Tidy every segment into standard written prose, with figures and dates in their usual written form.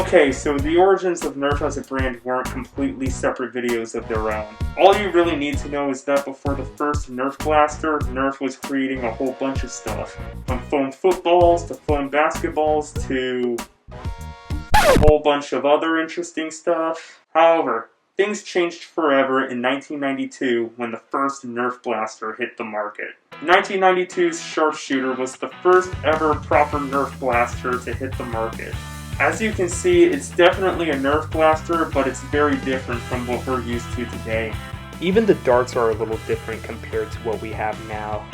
Okay, so the origins of Nerf as a brand weren't completely separate videos of their own. All you really need to know is that before the first Nerf blaster, Nerf was creating a whole bunch of stuff. From foam footballs, to foam basketballs, to a whole bunch of other interesting stuff. However, things changed forever in 1992 when the first Nerf blaster hit the market. 1992's Sharpshooter was the first ever proper Nerf blaster to hit the market. As you can see, it's definitely a Nerf blaster, but it's very different from what we're used to today. Even the darts are a little different compared to what we have now.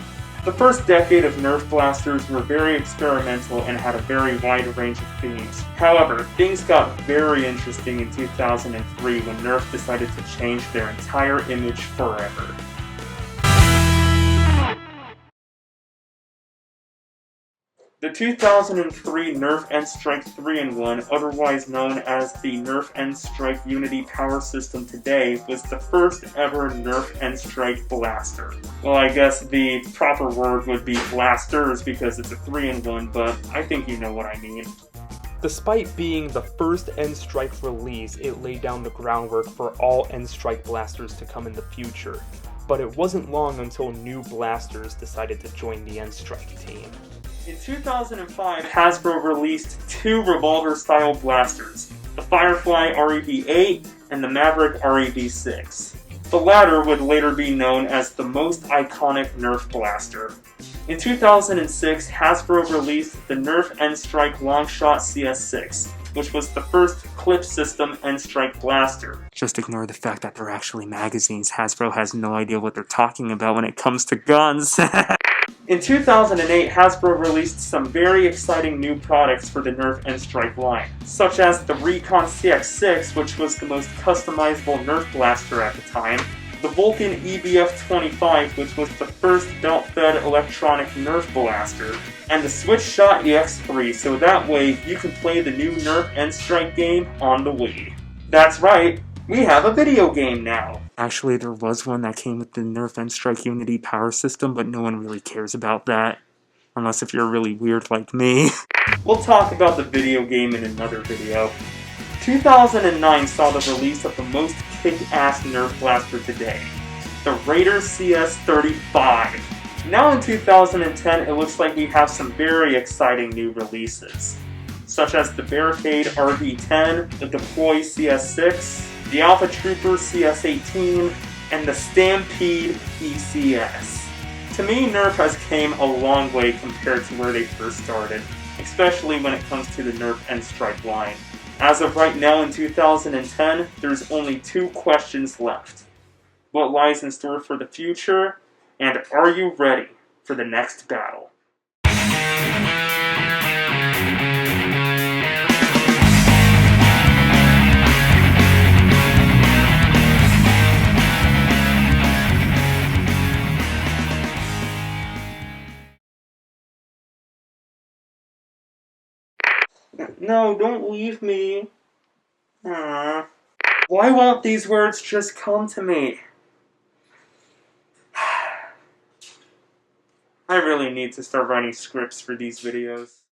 The first decade of Nerf blasters were very experimental and had a very wide range of themes. However, things got very interesting in 2003 when Nerf decided to change their entire image forever. The 2003 Nerf N-Strike 3-in-1, otherwise known as the Nerf N-Strike Unity Power System today, was the first ever Nerf N-Strike blaster. Well, I guess the proper word would be blasters because it's a 3-in-1, but I think you know what I mean. Despite being the first N-Strike release, it laid down the groundwork for all N-Strike blasters to come in the future. But it wasn't long until new blasters decided to join the N-Strike team. In 2005, Hasbro released two revolver-style blasters, the Firefly REV-8 and the Maverick REV-6. The latter would later be known as the most iconic Nerf blaster. In 2006, Hasbro released the Nerf N-Strike Longshot CS6, which was the first clip system N-Strike blaster. Just ignore the fact that they're actually magazines. Hasbro has no idea what they're talking about when it comes to guns. In 2008, Hasbro released some very exciting new products for the Nerf N-Strike line, such as the Recon CX6, which was the most customizable Nerf blaster at the time, the Vulcan EBF-25, which was the first belt-fed electronic Nerf blaster, and the Switch Shot EX3, so that way you can play the new Nerf N-Strike game on the Wii. That's right, we have a video game now! Actually, there was one that came with the Nerf N-Strike Unity Power System, but no one really cares about that. Unless if you're really weird like me. We'll talk about the video game in another video. 2009 saw the release of the most kick-ass Nerf blaster today, the Raider CS35. Now in 2010, it looks like we have some very exciting new releases, such as the Barricade RV10, the Deploy CS6, the Alpha Trooper CS18, and the Stampede ECS. To me, Nerf has came a long way compared to where they first started, especially when it comes to the Nerf N-Strike line. As of right now in 2010, there's only two questions left. What lies in store for the future? And are you ready for the next battle? No, don't leave me. Aww. Why won't these words just come to me? I really need to start writing scripts for these videos.